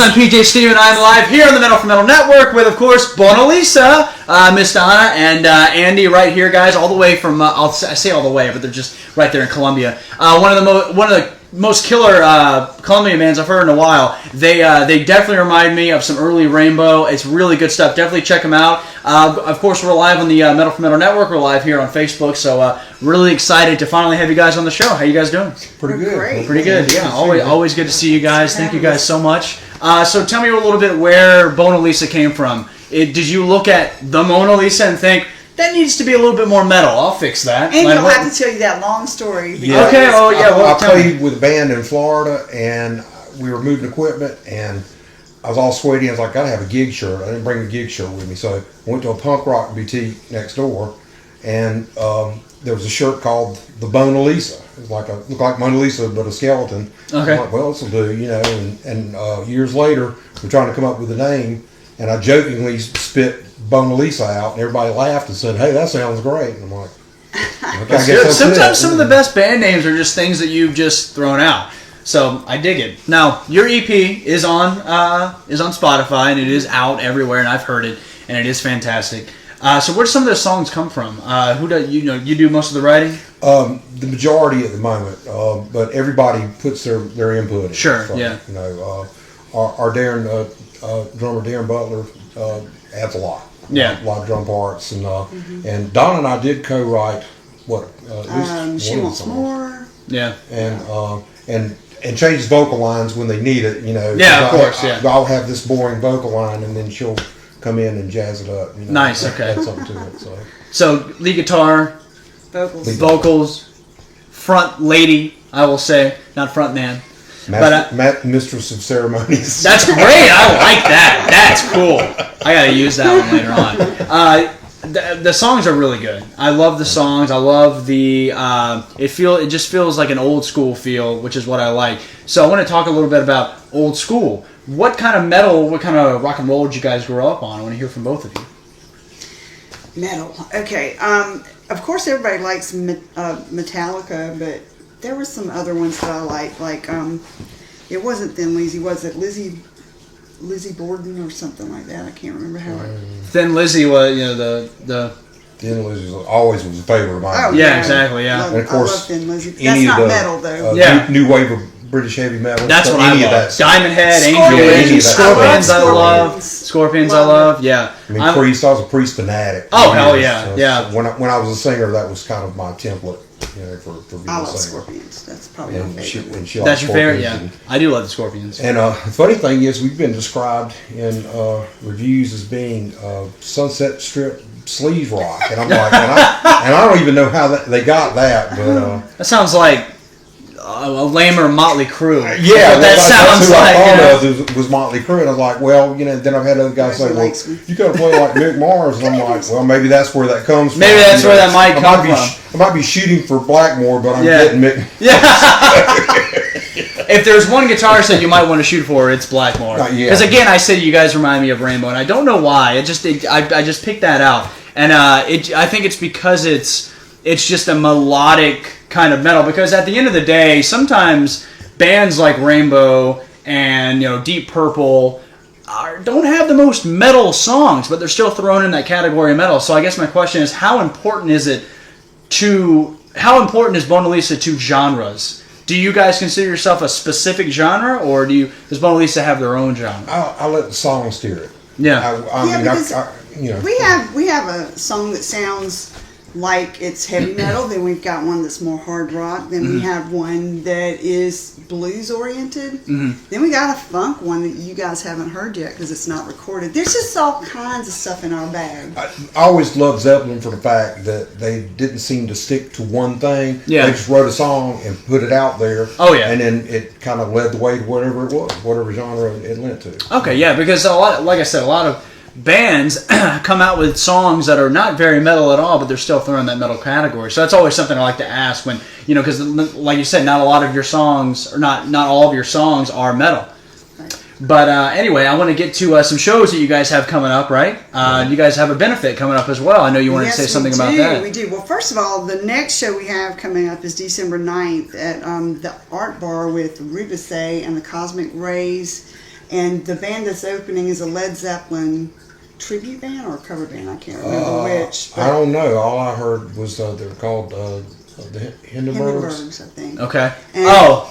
I'm PJ Steven. I'm live here on the Metal for Metal Network with, of course, Bona, Miss Donna, and Andy right here, guys, all the way from, I say all the way, but they're just right there in Colombia. One of the most killer Colombian bands I've heard in a while. They definitely remind me of some early Rainbow. It's really good stuff. Definitely check them out. Of course, we're live on the Metal for Metal Network. We're live here on Facebook, so really excited to finally have you guys on the show. How you guys doing? Pretty good. Great. Pretty good. Yeah, always good to see you guys. Thank you guys so much. So tell me a little bit where Bona Lisa came from. Did you look at the Mona Lisa and think, that needs to be a little bit more metal? I'll fix that. And you'll have to tell you that long story. Yeah. Okay, oh yeah. I played with a band in Florida, and we were moving equipment, and I was all sweaty. I was like, gotta have a gig shirt. I didn't bring a gig shirt with me, so I went to a punk rock boutique next door, and there was a shirt called the Bona Lisa. It was looked like Mona Lisa, but a skeleton. Okay. I'm like, well, this will do, you know. And years later, we're trying to come up with a name, and I jokingly spit Bona Lisa out, and everybody laughed and said, "Hey, that sounds great." And I'm like, okay, I guess sometimes some of the best band names are just things that you've just thrown out. So I dig it. Now your EP is on Spotify, and it is out everywhere, and I've heard it, and it is fantastic. So where do some of those songs come from? Who do you do most of the writing? The majority at the moment, but everybody puts their input in. Sure, So, yeah. You know, our drummer Darren Butler adds a lot. Yeah. A lot of drum parts, and and Donna and I did co-write at least She one Wants song. More. And changes vocal lines when they need it. You know. Yeah, of course. Yeah. I'll have this boring vocal line, and then she'll come in and jazz it up. You know, Nice, okay. Add something to it. So lead guitar, vocals, front lady, I will say, not front man. Mistress of ceremonies. That's great. I like that. That's cool. I gotta use that one later on. The songs are really good. I love the songs. I love the. It just feels like an old school feel, which is what I like. So I want to talk a little bit about old school. What kind of metal, what kind of rock and roll did you guys grow up on? I want to hear from both of you. Metal. Okay. Of course, everybody likes Metallica, but there were some other ones that I liked. Like, it wasn't Thin Lizzy, was it? Lizzy Borden or something like that. I can't remember how it. Thin Lizzy was, the. Thin Lizzy always was a favorite of mine. Oh, yeah, exactly. Yeah. And of course, I love Thin Lizzy. That's not metal though. New wave of British heavy metal. That's what I love. Diamond Head, Scorpions. Scorpions, I love. Scorpions, I love. Yeah. I mean, Priest. I was a Priest fanatic. Oh hell yeah, so, yeah. So when I was a singer, that was kind of my template, you know, for being I a love singer. Scorpions. That's probably my favorite. And she That's likes your favorite, Scorpions. yeah. I do love the Scorpions. And the funny thing is, we've been described in reviews as being Sunset Strip sleaze rock, and I'm like, and I don't even know how they got that, but that sounds like a lamer Motley Crue. yeah, that sounds who like. I thought of was Motley Crue, and I was like, well, you know. Then I've had other guys say, well, you got to play like Mick Mars, and I'm like, well, maybe that's where that comes from. Maybe that's where that might come from. I might be shooting for Blackmore, but I'm getting Mick. Yeah. If there's one guitarist that you might want to shoot for, it's Blackmore. Because again, I said you guys remind me of Rainbow, and I don't know why. I just picked that out, and I think it's because it's just a melodic kind of metal. Because at the end of the day, sometimes bands like Rainbow and Deep Purple don't have the most metal songs, but they're still thrown in that category of metal. So I guess my question is, how important is Bona Lisa to genres? Do you guys consider yourself a specific genre, or does Bona Lisa have their own genre? I'll let the song steer it. Yeah. We have a song that sounds like it's heavy metal. Then we've got one that's more hard rock. Then we have one that is blues oriented. Then we got a funk one that you guys haven't heard yet because it's not recorded. There's just all kinds of stuff in our bag. I always loved Zeppelin for the fact that they didn't seem to stick to one thing. Yeah. They just wrote a song and put it out there. Oh yeah. And then it kind of led the way to whatever it was, whatever genre it lent to. Okay, yeah, because like I said, a lot of bands come out with songs that are not very metal at all, but they're still thrown in that metal category. So that's always something I like to ask when, because like you said, not a lot of your songs, or not all of your songs are metal. Right. But anyway, I want to get to some shows that you guys have coming up, right? You guys have a benefit coming up as well. I know you wanted to say something about that. We do. Well, first of all, the next show we have coming up is December 9th at the Art Bar with Rubicet and the Cosmic Rays. And the band that's opening is a Led Zeppelin tribute band or cover band. I can't remember which. I don't know. All I heard was they're called the Hindenburgs. Hindenburgs, I think. Okay. And-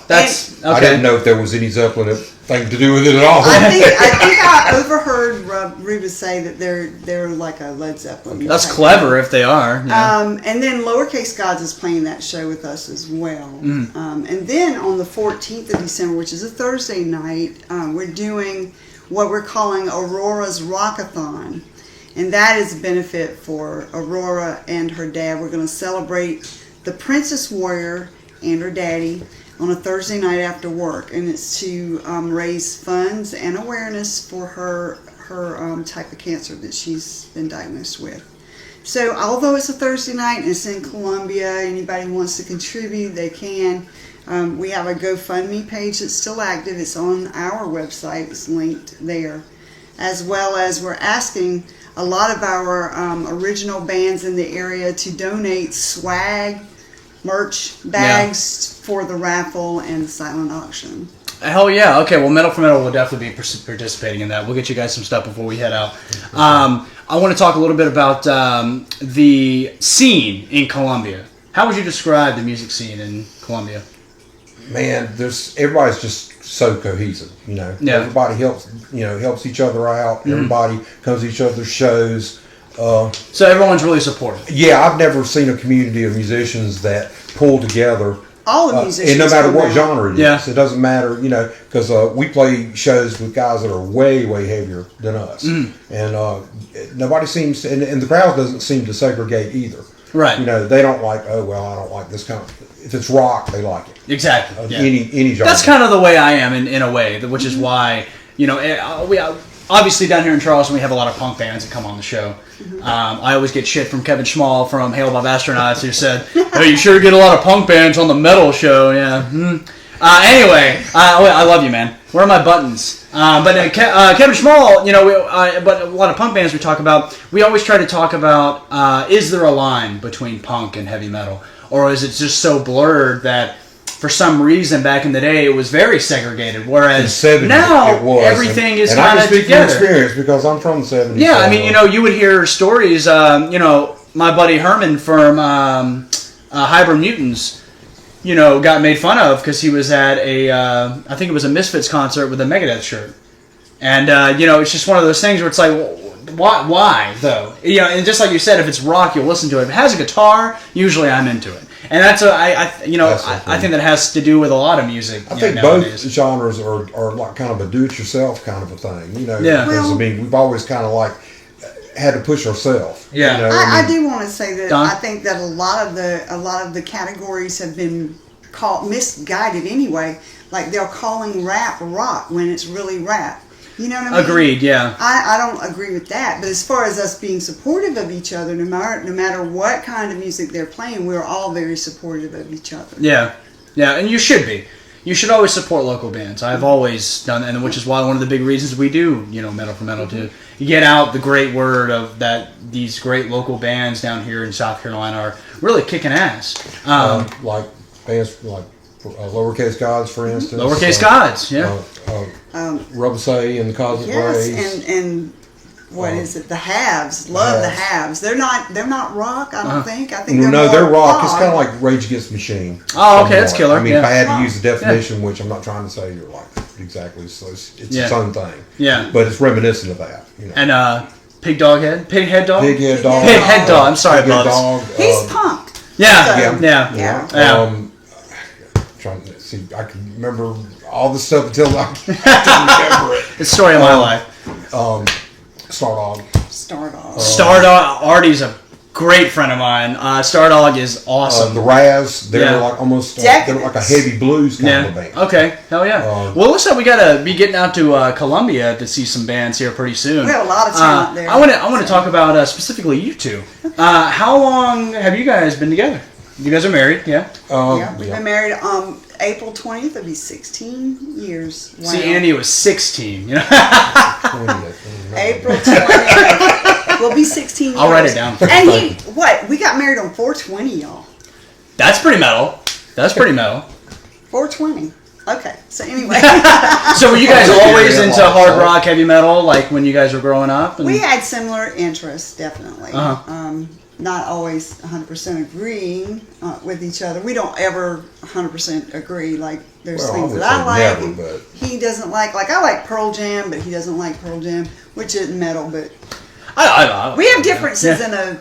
that's okay. I didn't know if there was any Zeppelin thing to do with it at all. I think I overheard Reba say that they're like a Led Zeppelin. That's type clever if they are. Yeah. And then Lowercase Gods is playing that show with us as well. And then on the 14th of December, which is a Thursday night, we're doing what we're calling Aurora's Rockathon. And that is a benefit for Aurora and her dad. We're going to celebrate the Princess Warrior and her daddy on a Thursday night after work. And it's to raise funds and awareness for her type of cancer that she's been diagnosed with. So although it's a Thursday night and it's in Columbia, anybody who wants to contribute, they can. We have a GoFundMe page that's still active. It's on our website. It's linked there. As well as we're asking a lot of our original bands in the area to donate swag, merch, bags for the raffle and the silent auction. Hell yeah. Okay, well, Metal for Metal will definitely be participating in that. We'll get you guys some stuff before we head out. I want to talk a little bit about the scene in Columbia. How would you describe the music scene in Columbia? Man, everybody's just so cohesive, you know. Yeah. Everybody helps each other out. Everybody comes to each other's shows. So everyone's really supportive. Yeah, I've never seen a community of musicians that pull together. All the musicians. And no matter come what out. genre it is, Yeah. it doesn't matter, you know, because we play shows with guys that are way, way heavier than us. And nobody seems, and the crowd doesn't seem to segregate either. Right. You know, they don't like, oh, well, I don't like this kind of, if it's rock, they like it. Exactly. Yeah. Any genre. That's kind of the way I am in a way, which is why, you know, we obviously down here in Charleston we have a lot of punk bands that come on the show. I always get shit from Kevin Schmall from Hail by Astronauts who said, "Hey, you sure get a lot of punk bands on the metal show." Yeah. Anyway, I love you, man. Where are my buttons? But Kevin Schmall, you know, but a lot of punk bands we talk about, we always try to talk about, is there a line between punk and heavy metal? Or is it just so blurred that for some reason back in the day it was very segregated, whereas now everything is kind of together. And I can speak from experience because I'm from the 70s. Yeah, I mean, you know, you would hear stories, you know, my buddy Herman from Hybrid Mutants, you know, got made fun of because he was at I think it was a Misfits concert with a Megadeth shirt. And, you know, it's just one of those things where it's like, why though? You know, and just like you said, if it's rock, you'll listen to it. If it has a guitar, usually I'm into it. And that's I think that has to do with a lot of music. I think nowadays. both genres are like kind of a do-it-yourself kind of a thing. You know, Yeah. because I mean, we've always kind of like had to push ourselves. Yeah. You know, I do want to say that Don? I think that a lot of the categories have been misguided anyway. Like they're calling rap rock when it's really rap. You know what I mean? Agreed. Yeah. I don't agree with that. But as far as us being supportive of each other, no matter what kind of music they're playing, we're all very supportive of each other. Yeah, yeah, and you should be. You should always support local bands. I've always done that, and which is why one of the big reasons we do, you know, Metal for Metal to get out the great word of that these great local bands down here in South Carolina are really kicking ass. like bands like Lowercase Gods, for instance. Lowercase Gods, yeah. Rubasay and the Cosmic Rays. Yes, and what is it? The Haves. Love the Haves. They're not rock. I don't think. I think they're rock. It's kind of like Rage Against the Machine. Oh, okay, that's killer. I mean, yeah. if I had to use the definition, which I'm not trying to say you're like exactly, so it's its own thing. Yeah. But it's reminiscent of that. You know. And Pig Dog Head? Pig Head Dog? Pig Head Dog. Pig Head Dog. I'm sorry, Pig Head Bubs. Dog. He's punk. Yeah. Trying to see, I can remember all the stuff until I can't remember it. It's the story of my life. Stardog. Stardog. Artie's a great friend of mine. Stardog is awesome. The Raz, they're like almost they're like a heavy blues kind of a band. Okay, hell yeah. Well, looks like we gotta be getting out to Columbia to see some bands here pretty soon. We have a lot of talent there. I want to talk about specifically you two. How long have you guys been together? You guys are married, yeah? We've been married. April 20th will be 16 years. Wow. See, Andy was 16. You know. April 20th will be 16 years. I'll write it down. And we got married on 420, y'all. That's pretty metal. 420. Okay, so anyway. So were you guys Oh, always yeah, into like hard that. rock, heavy metal, like when you guys were growing up? And, We had similar interests, definitely. Uh-huh. Not always 100% agreeing with each other. We don't ever 100% agree. Like, there's Well, I things would that I say like never, and but- he doesn't like. Like, I like Pearl Jam, but he doesn't like Pearl Jam, which isn't metal, but I we have differences Yeah.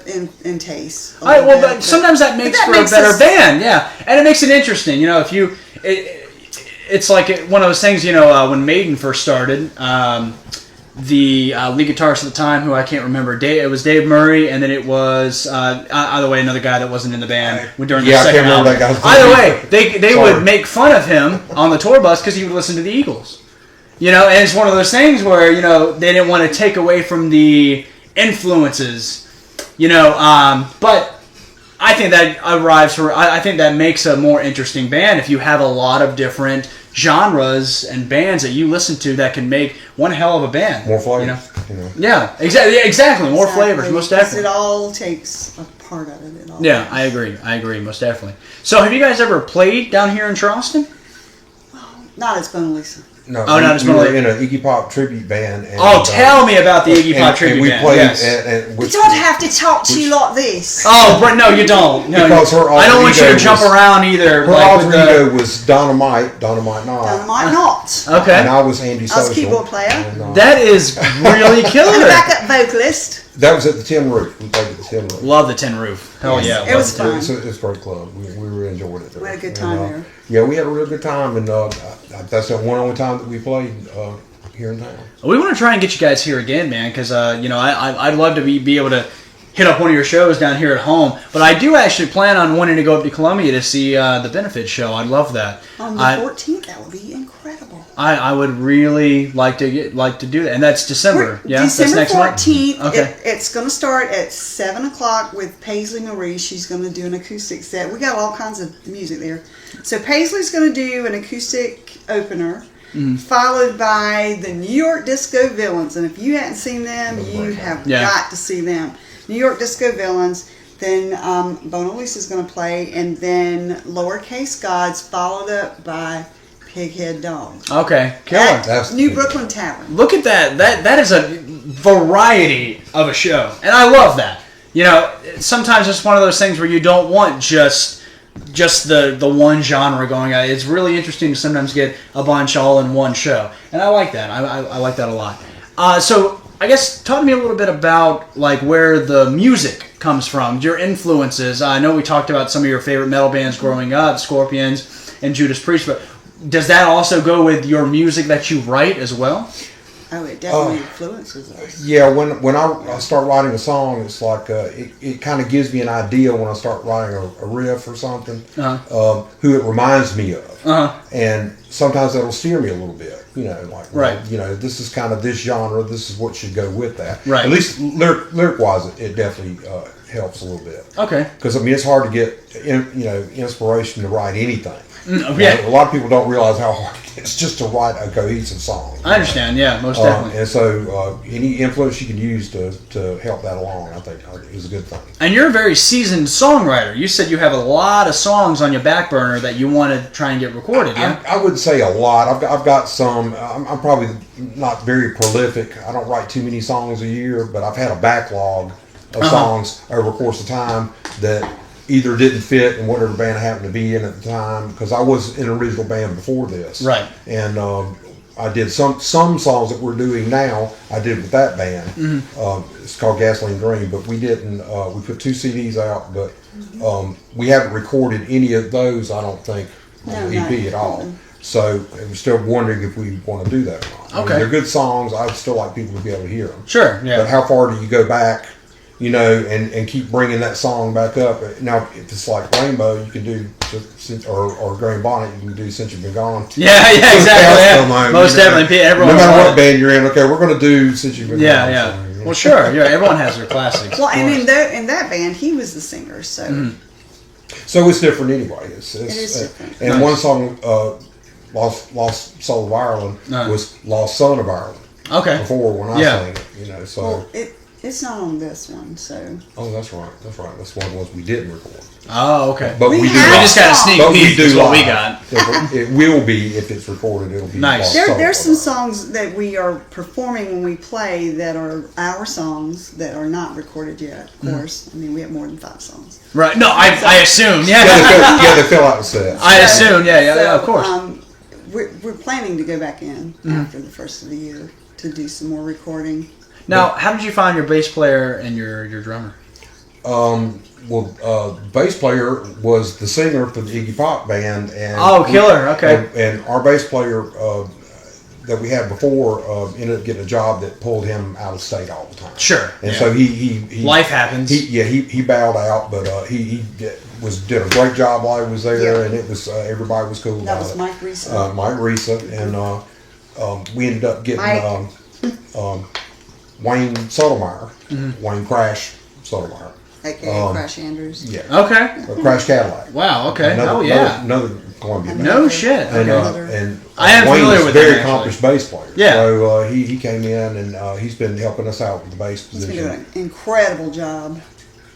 in taste. a All right, little well, bit, but sometimes that makes that for makes a better us- band, yeah, and it makes it interesting. You know, if you, it's like one of those things. You know, when Maiden first started, the lead guitarist at the time, who I can't remember, it was Dave Murray, and then it was either way another guy that wasn't in the band during the Yeah, I second can't remember album. that guy's Either name. way, they Sorry. would make fun of him on the tour bus because he would listen to the Eagles. You know, and it's one of those things where, you know, they didn't want to take away from the influences, you know, but I think that I think that makes a more interesting band if you have a lot of different genres and bands that you listen to that can make one hell of a band. More flavors. You know? You know. Yeah, exactly. More flavors, most because definitely. it all takes a part of it. It all Yeah, does. I agree, most definitely. So have you guys ever played down here in Charleston? Not as Bona Lisa. No, Oh, not as we were Milikin. in an Iggy Pop tribute band. And, Oh, tell me about the Iggy Pop tribute and we band. played Yes. at You which, don't have to talk to you like this. Oh, but no, you don't. No, Because her I don't want you to alter jump ego was- around either. her like alter with the, ego was Donna might not. I might not. okay, And I was Andy I was Social. keyboard player. And, that is really I'm a killer. backup vocalist. that was at the Tin Roof. We played at the Tin Roof. Love the Tin Roof. Hell Yes, yeah, it love was the Tin fun. It's a great club. We really enjoyed it there. We had a good And, time there. Yeah, we had a real good time, and that's the one only time that we played here in town. We want to try and get you guys here again, man, because you know I'd love to be able to hit up one of your shows down here at home. But I do actually plan on wanting to go up to Columbia to see the benefit show. I'd love that. On the 14th, that would be incredible. I would really like to do that, and that's December. Yeah, December that's next month. 14th. Okay. It's going to start at 7 o'clock with Paisley Marie. She's going to do an acoustic set. We got all kinds of music there. So Paisley's going to do an acoustic opener, followed by the New York Disco Villains. And if you hadn't seen them, you have Yeah. got to see them. New York Disco Villains. Then Bona Lisa's going to play, and then Lowercase Gods, followed up by Pighead Dogs. Okay, killer. At That's New the- Brooklyn Tavern. Look at that. That is a variety of a show, and I love that. You know, sometimes it's one of those things where you don't want just the one genre going on. It's really interesting to sometimes get a bunch all in one show, and I like that. I like that a lot. So I guess talk to me a little bit about like where the music comes from, your influences. I know we talked about some of your favorite metal bands growing up, Scorpions and Judas Priest, but does that also go with your music that you write as well? Oh, it definitely influences us. Yeah, when I start writing a song, it's like it kind of gives me an idea when I start writing a riff or something, who it reminds me of, and sometimes that'll steer me a little bit. You know, like Right. You know, this is kind of this genre. This is what should go with that. Right. At least lyric wise, it definitely helps a little bit. Okay. Because I mean, it's hard to get inspiration to write anything. Yeah. A lot of people don't realize how hard it is just to write a cohesive song. I understand, yeah, most definitely. And so any influence you can use to help that along, I think is a good thing. And you're a very seasoned songwriter. You said you have a lot of songs on your back burner that you want to try and get recorded, yeah? I wouldn't say a lot. I've got some. I'm probably not very prolific. I don't write too many songs a year, but I've had a backlog of songs over the course of time that either didn't fit in whatever band I happened to be in at the time, because I was in an original band before this. Right. And I did some songs that we're doing now. I did with that band. It's called Gasoline Dream, but we didn't. We put 2 CDs out, but we haven't recorded any of those. I don't think on the EP at all. So I'm still wondering if we want to do that or not. I mean, Okay. they're good songs. I'd still like people to be able to hear them. Sure, yeah. But how far do you go back? You know, and keep bringing that song back up. Now, if it's like Rainbow, you can do, or Green Bonnet, you can do Since You've Been Gone. Yeah, exactly. Yeah. Most definitely. Everyone no matter will what want band you're in, okay, we're going to do Since You've Been it. Yeah, Gone. yeah. So, you know. Well, sure. Yeah, everyone has their classics. Well, of and course. in that band, he was the singer, so So it's different anyway. It is different. And Nice. one song, Lost Soul of Ireland, was Lost Son of Ireland. Okay. Before when I Yeah. sang it, you know. So well, It's not on this one, so. Oh, that's right. That's right. That's one of the ones we didn't record. Oh, okay. But We we, do. have We just got a songs. sneak But we peek. do Is what we live. got. It will be if it's recorded. It'll be Nice. There's some songs that we are performing when we play that are our songs that are not recorded yet, of course. I mean, we have more than 5 songs. Right. No, I assume. Yeah, Yeah. they fill out the set. I assume. Yeah, So, of course. We're planning to go back in after the first of the year to do some more recording. Now, how did you find your bass player and your drummer? Bass player was the singer for the Iggy Pop band, and Killer. Okay. And our bass player that we had before ended up getting a job that pulled him out of state all the time. Sure. And yeah. so he Life happens. He bowed out, but he did a great job while he was there, Yeah. and it was everybody was cool. That about was it. Mike Risa. Mike Risa, and we ended up getting Wayne Sotomayor, Wayne Crash Sotomayor. AKA Crash Andrews. Yeah. Okay. Crash Cadillac. Wow. Okay. Another, another Columbia band. No shit. And, Okay. and I am Wayne's familiar with a very him, accomplished bass player. Yeah. So he came in and he's been helping us out with the bass He's been position. doing an incredible job.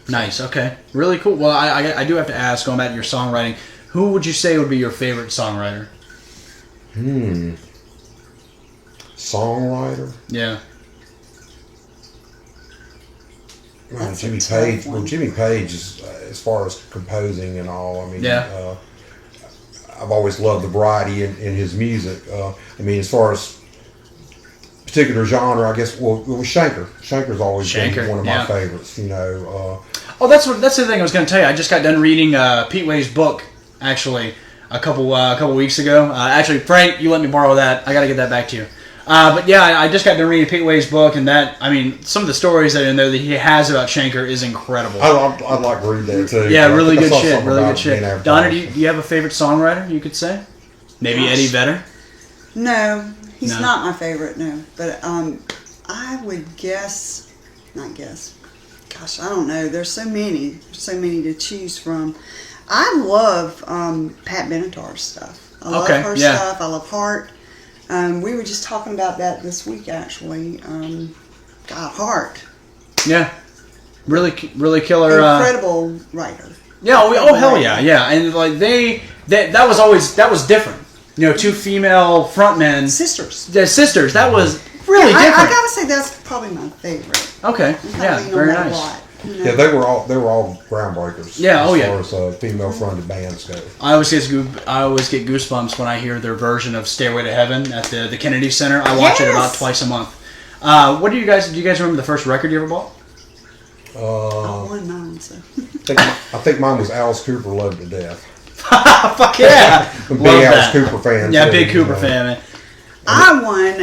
Nice. Okay. Really cool. Well, I do have to ask, going back to your songwriting, who would you say would be your favorite songwriter? Songwriter. Yeah. That's Jimmy a tough Page. one. Well, Jimmy Page is as far as composing and all. I mean, Yeah. I've always loved the variety in his music. I mean, as far as particular genre, I guess. Well, Shanker. Shanker's always Shanker, been one of yeah. my favorites. You know. Oh, that's the thing I was going to tell you. I just got done reading Pete Way's book, actually, a couple weeks ago. Actually, Frank, you let me borrow that. I got to get that back to you. But yeah, I just got done reading Pete Way's book, and some of the stories that are in there that he has about Shanker is incredible. I'd like to read that too. Yeah, I really think I good saw shit. something Really about good shit. being advertised. Donna, do you have a favorite songwriter you could say? Maybe Gosh. Eddie Vedder? No, he's No. not my favorite. No, but I would not guess. Gosh, I don't know. There's so many. There's so many to choose from. I love Pat Benatar's stuff. I love her stuff. I love Heart. We were just talking about that this week, actually. Heart. Yeah. Really killer. Incredible writer. Yeah. Oh hell yeah, yeah. And like that was different. You know, 2 female frontmen. Sisters. Yeah, sisters. That was really I different. gotta say that's probably my favorite. Okay. I Yeah. lean on Very that a nice. lot, you know? Yeah, they were all groundbreakers. Yeah, oh, yeah. As far as female-fronted bands go. I always get goosebumps when I hear their version of "Stairway to Heaven" at the Kennedy Center. I watch it about Yes! twice a month. What do you guys remember the first record you ever bought? I won mine, so. I think mine was Alice Cooper, Loved to Death. Fuck yeah! I'm a Love big Alice that. Cooper fan. Yeah, too, big you Cooper know. fan, man. I won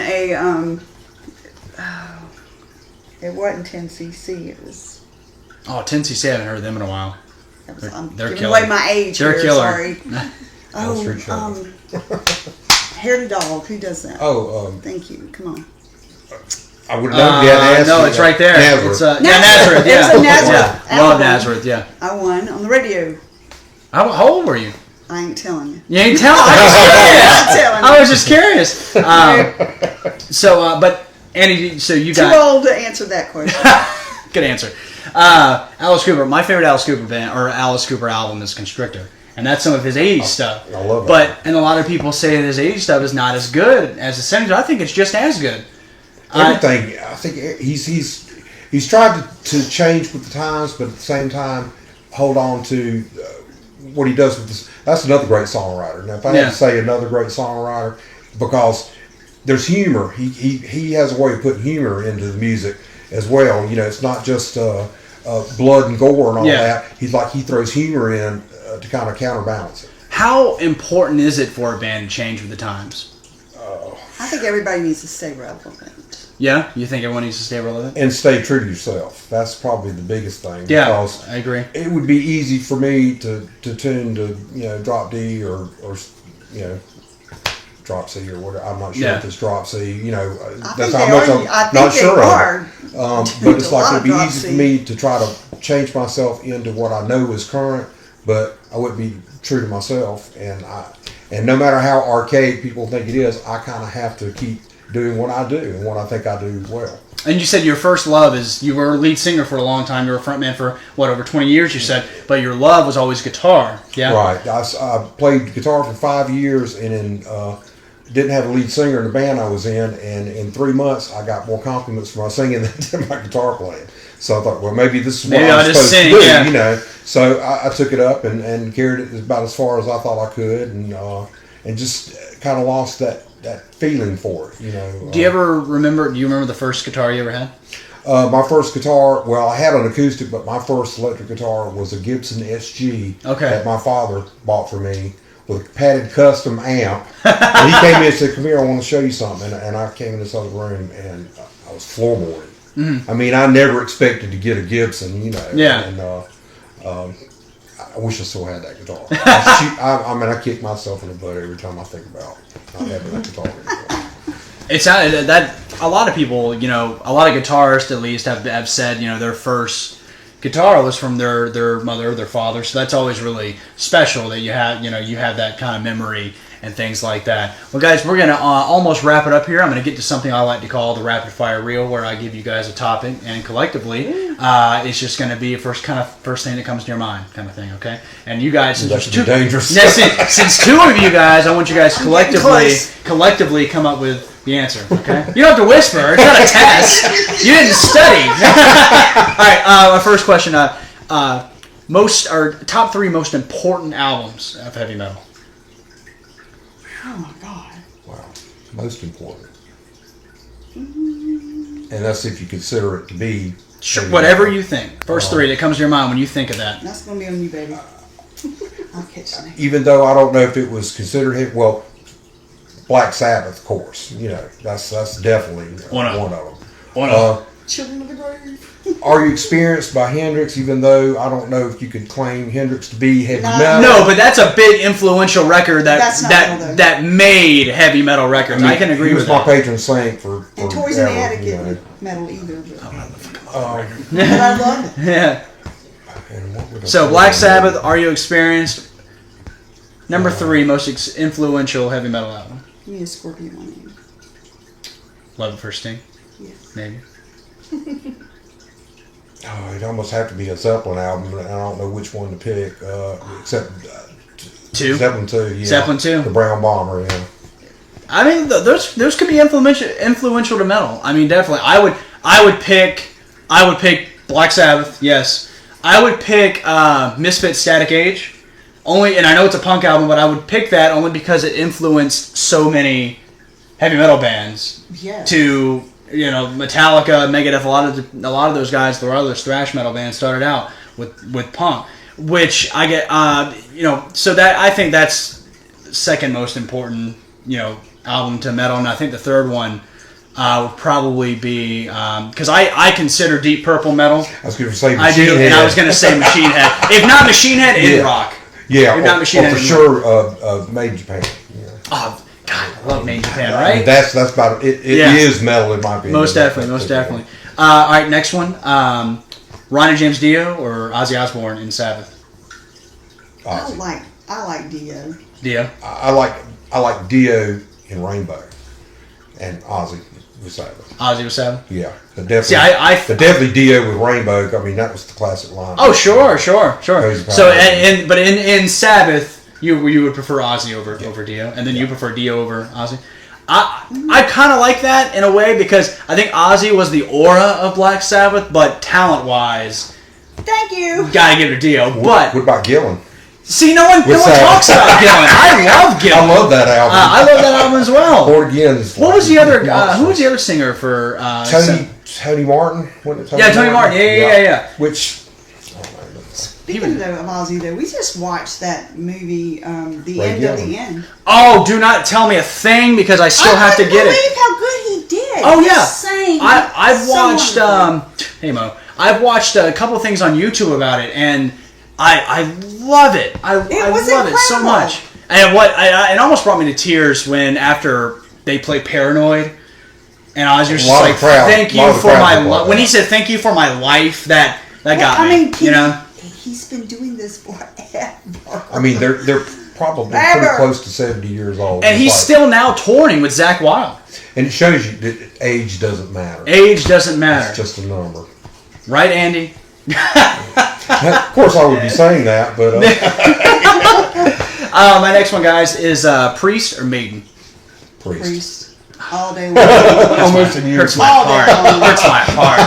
it wasn't 10cc, it was, Oh, 10cc, I haven't heard them in a while. I'm They're giving killer. away my age They're here, killer. sorry. Alice Street Children. Hair to Dog, who does that? Oh, Thank you, come on. I would know. Yeah, no, it's right there. Nazareth. It's Nazareth. Nazareth. Yeah, It's a Nazareth yeah. Love album. Nazareth. Yeah. I won on the radio. How old were you? I ain't telling you. You ain't telling. I was just curious. I'm telling you. I was just curious. But Annie, so you Too got old to answer that question. good answer. Alice Cooper. My favorite Alice Cooper Alice Cooper album is Constrictor, and that's some of his '80s stuff. I love But and a lot of people say that his '80s stuff is not as good as the '70s. I think it's just as good. Everything. I think he's tried to change with the times, but at the same time hold on to what he does with this. That's another great songwriter. Now, if I had to say another great songwriter, because there's humor. He has a way of putting humor into the music as well. You know, it's not just blood and gore and all that. He throws humor in to kind of counterbalance it. How important is it for a band to change with the times? I think everybody needs to stay relevant. Yeah, you think everyone needs to stay relevant? And stay true to yourself. That's probably the biggest thing. Yeah, because I agree. it would be easy for me to tune to drop D or drop C or whatever. I'm not sure if it's drop C. That's how much I'm not sure of it. But it's like it'd be easy for me to try to change myself into what I know is current, but I wouldn't be true to myself. And And no matter how archaic people think it is, I kind of have to keep doing what I do and what I think I do well. And you said your first love is you were a lead singer for a long time. You were a frontman for, over 20 years, you said. But your love was always guitar. Yeah. Right. I played guitar for 5 years and didn't have a lead singer in the band I was in. And in 3 months, I got more compliments for my singing than my guitar playing. So I thought, well, maybe this is what I'm supposed to do, you know. So I took it up and carried it about as far as I thought I could, and just kind of lost that feeling for it, you know. Do you remember the first guitar you ever had? My first guitar, well, I had an acoustic, but my first electric guitar was a Gibson SG that my father bought for me with a padded custom amp. And he came in and said, "Come here, I want to show you something." And I came in this other room, and I was floorboarded. I mean, I never expected to get a Gibson, you know. Yeah. And I wish I still had that guitar. I kick myself in the butt every time I think about not having that guitar anymore. It's that a lot of people, you know, a lot of guitarists at least have said, you know, their first guitar was from their mother, their father. So that's always really special that you have that kind of memory and things like that. Well, guys, we're gonna almost wrap it up here. I'm gonna get to something I like to call the rapid fire reel, where I give you guys a topic, and collectively, it's just gonna be first thing that comes to your mind, kind of thing. Okay? And you guys, since That's dangerous. since two of you guys, I want you guys collectively come up with the answer. Okay? You don't have to whisper. It's not a test. You didn't study. All right. My first question: top 3 most important albums of heavy metal. Oh my God. Wow. Most important. And that's if you consider it to be... Sure, whatever you think. First 3 that comes to your mind when you think of that. That's going to be on you, baby. I'll catch the name. Even though I don't know if it was considered heavy, well, Black Sabbath, of course. You know, that's definitely one of them. One of them. Children of the Grave. Are You Experienced by Hendrix, even though I don't know if you could claim Hendrix to be heavy metal. No, but that's a big influential record that made heavy metal records. I can agree with that. He was my patron saint for and Toys in the Attic isn't metal either. But I love it. Yeah. So Black Sabbath, Are You Experienced? Number 3 most influential heavy metal album. Give me a Scorpion on you. Love at First Sting? Yes. Maybe. It'd almost have to be a Zeppelin album, and I don't know which one to pick, except 2? Zeppelin 2, yeah. Zeppelin 2? The Brown Bomber, yeah. I mean, those could be influential to metal. I mean, definitely. I would pick Black Sabbath. Yes, I would pick Misfits Static Age. Only, and I know it's a punk album, but I would pick that only because it influenced so many heavy metal bands. Yeah. To Metallica, Megadeth, a lot of those guys, a lot of those thrash metal bands started out with punk, which I get, so that I think that's the second most important, album to metal, and I think the third one would probably be because I consider Deep Purple metal. I was going to say Machine I do, Head. and I was going to say Machine Head. If not Machine Head, in rock. Yeah, if not Machine Head, for sure, Made in Japan. Yeah. Oh God, I love Made in Japan, right? I mean, that's about it. It is metal in my opinion. Most definitely. All right, next one. Ronnie James Dio or Ozzy Osbourne in Sabbath? Ozzy. I like Dio. Dio. I like Dio in Rainbow, and Ozzy with Sabbath. Ozzy with Sabbath. Yeah, but definitely. See, definitely Dio with Rainbow. I mean, that was the classic line. Oh, sure. So, but in Sabbath, you would prefer Ozzy over Dio, and then you prefer Dio over Ozzy. I kind of like that in a way because I think Ozzy was the aura of Black Sabbath, but talent-wise, thank you. Gotta give it to Dio. But what about Gillan? See, no one talks about Gillan. I love Gillan. I love that album. I love that album as well. Born Again is what was the other? Who was the other singer for? Tony Martin. Tony Martin. Yeah. Which. Speaking though of Ozzy, though, we just watched that movie, The End of the End. Oh, do not tell me a thing because I still have to get it. I can't believe how good he did. Oh yeah, I've watched. Hey Mo, I've watched a couple things on YouTube about it, and I love it. I love it so much. And it almost brought me to tears when after they play Paranoid, and I was just like, "Thank you for my life." When he said, "Thank you for my life," that got me. He's been doing this forever. I mean, they're probably Ever. pretty close to 70 years old. And It's he's like- still now touring with Zach Wilde. And it shows you that age doesn't matter. Age doesn't matter. It's just a number. Right, Andy? Of course, I would be saying that, but My next one, guys, is priest or maiden? priest. All day long. Almost a year. Hurts my All day heart. long. Hurts my heart.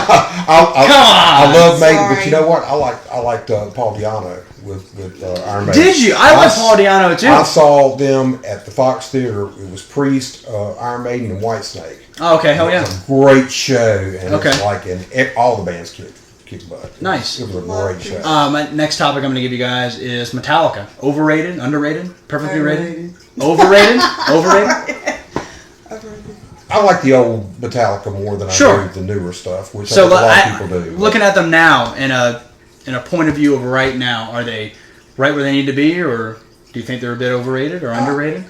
I love Maiden, but Sorry. you know what? I liked Paul Diano with Iron Maiden. Did you? I like Paul Diano too. I saw them at the Fox Theater. It was Priest, Iron Maiden, and Whitesnake. Oh, okay, hell It yeah. was a great show, and Okay. it's like, all the bands kicked butt. Nice. It was a great show. My next topic I'm going to give you guys is Metallica. Overrated, underrated, perfectly rated? Overrated. Overrated? I like the old Metallica more than I Sure. do the newer stuff, which So I think a lot of people do. looking at them now in a point of view of right now, are they right where they need to be, or do you think they're a bit overrated or underrated?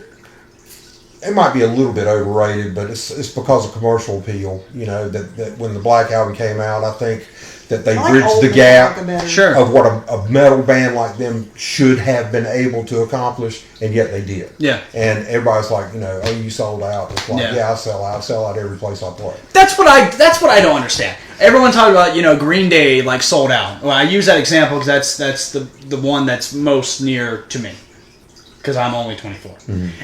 It might be a little bit overrated, but it's because of commercial appeal. You know, that when the Black Album came out, I think that they I like bridged old the gap Metallica better. Sure. of what a metal band like them should have been able to accomplish, and yet they did. Yeah. And everybody's like, oh, you sold out. It's like, Yeah. yeah, I sell out every place I play. That's what I don't understand. Everyone talks about Green Day like sold out. Well, I use that example because that's the one that's most near to me because I'm only 24,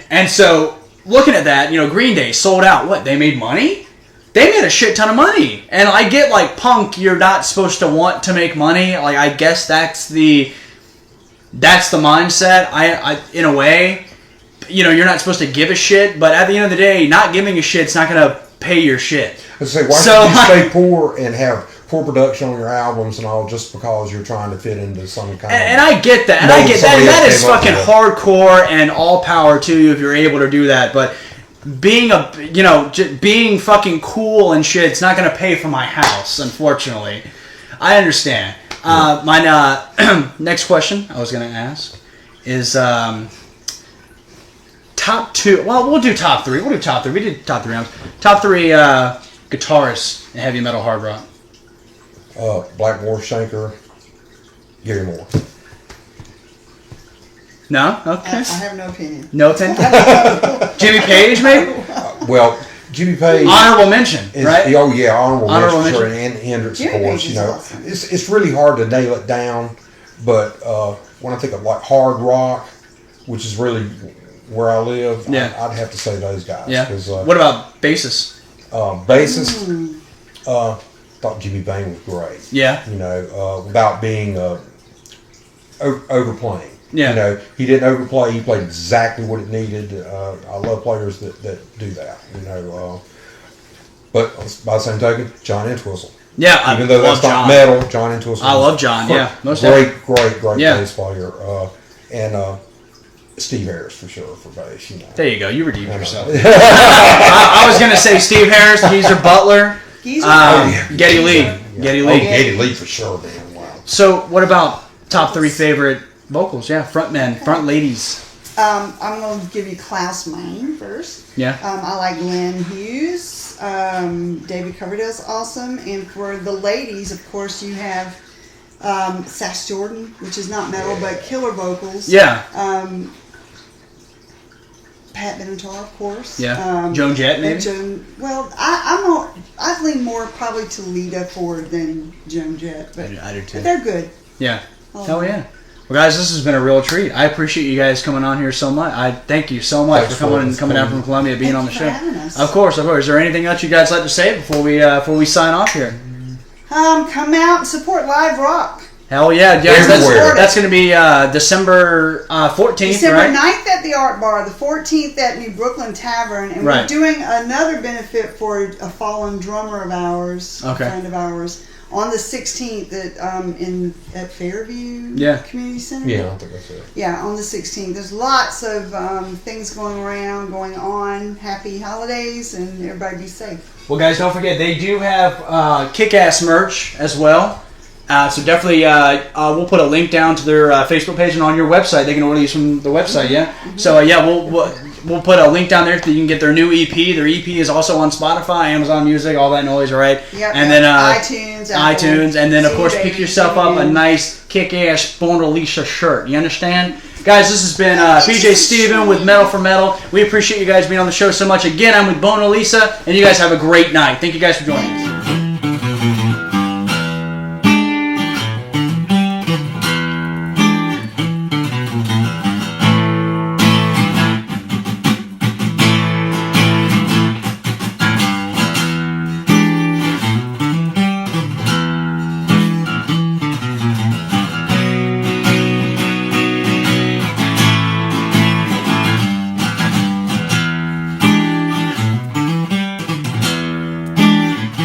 and so looking at that, Green Day sold out. What, they made money? They made a shit ton of money, and I get like punk. You're not supposed to want to make money. Like I guess that's the mindset. I in a way, you're not supposed to give a shit. But at the end of the day, not giving a shit's not gonna pay your shit. I say, why So, should you stay poor and have poor production on your albums and all just because you're trying to fit into some kind And of... I get that, and No, I get that. somebody And that else is came up fucking with hardcore, and all power to you if you're able to do that. But being being fucking cool and shit, it's not gonna pay for my house, unfortunately. I understand. My next question I was gonna ask is top two. Well, we'll do top three. We'll do top three. We did top three rounds. Top three guitarists in heavy metal hard rock. Blackmore, Shanker, Gary Moore. No? Okay. I have no opinion. No opinion? Jimmy Page, maybe? Well, Jimmy Page... Honorable mention, is, right? Oh, yeah, honorable mention. Sure, mention. and Hendrix, Jimmy of course. Page is awesome. It's really hard to nail it down, but when I think of like hard rock, which is really where I live, Yeah. I'd have to say those guys. Yeah. 'Cause, What about bassist? bassist, thought Jimmy Bain was great. Yeah. Without being overplaying. Yeah. He didn't overplay. He played exactly what it needed. I love players that do that. But by the same token, John Entwistle. Yeah, Even though that's not metal, John Entwistle. I love John, yeah, most great Yeah. bass player. And Steve Harris for sure for bass. There you go. You redeemed yourself. I was going to say Steve Harris, Geezer Butler, Geddy Lee. Geddy Lee. Geddy Lee for sure, man. Wow. So what about top three favorite vocals? Yeah, front ladies. I'm going to give you Klaus Meine first. Yeah. I like Glenn Hughes. David Coverdale's awesome. And for the ladies, of course, you have Sass Jordan, which is not metal, but killer vocals. Yeah. Pat Benatar, of course. Yeah. Joan Jett, maybe? I lean more probably to Lita Ford than Joan Jett. But, I do too. but they're good. Yeah. Hell yeah. Well, guys, this has been a real treat. I appreciate you guys coming on here so much. I thank you so much for coming down from Columbia, being on the show. Thank you for having us. Of course, of course. Is there anything else you guys like to say before we sign off here? Come out and support live rock. Hell yeah, guys! Everywhere. That's going to be December 14th, December right? 9th at the Art Bar, the 14th at New Brooklyn Tavern, and Right. we're doing another benefit for a fallen drummer of ours, Okay. a friend of ours, on the 16th at Fairview Community Center. Yeah, I think that's it. Yeah, on the 16th. There's lots of things going on. Happy holidays, and everybody be safe. Well, guys, don't forget they do have kick-ass merch as well. So definitely, we'll put a link down to their Facebook page and on your website. They can order these from the website, yeah. So we'll put a link down there so you can get their new EP. Their EP is also on Spotify, Amazon Music, all that noise, all right. Yep, and then iTunes, Apple, and then of course CD pick yourself up a Baby. nice kick-ass Bona Lisa shirt. You understand? Guys, this has been PJ Steven with Metal for Metal. We appreciate you guys being on the show so much. Again, I'm with Bona Lisa, and you guys have a great night. Thank you guys for joining us.